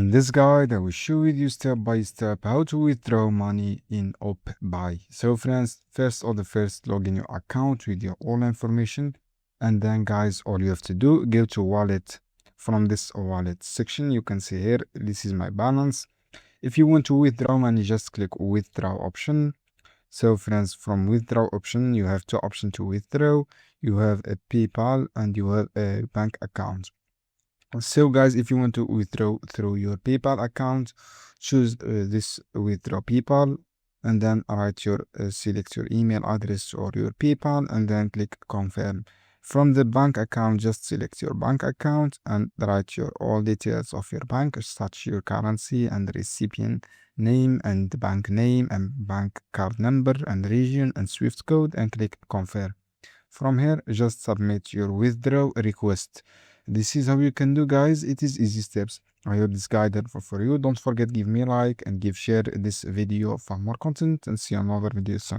In this guide, I will show you step by step how to withdraw money in oopbuy. So friends, first log in your account with your all information, and then guys, all you have to do, go to wallet. From this wallet section, you can see here, this is my balance. If you want to withdraw money, just click withdraw option. So friends, from withdraw option, you have two options to withdraw. You have a PayPal and you have a bank account. So guys, if you want to withdraw through your PayPal account, choose this withdraw PayPal, and then select your email address or your PayPal, and then click confirm. From the bank account, just select your bank account and write your all details of your bank, such your currency and recipient name and bank name and bank card number and region and SWIFT code, and click confirm. From here, just submit your withdraw request. This is how you can do, guys. It is easy steps. I hope this guide helpful for you. Don't forget, give me a like and share this video for more content, and see you in another video soon.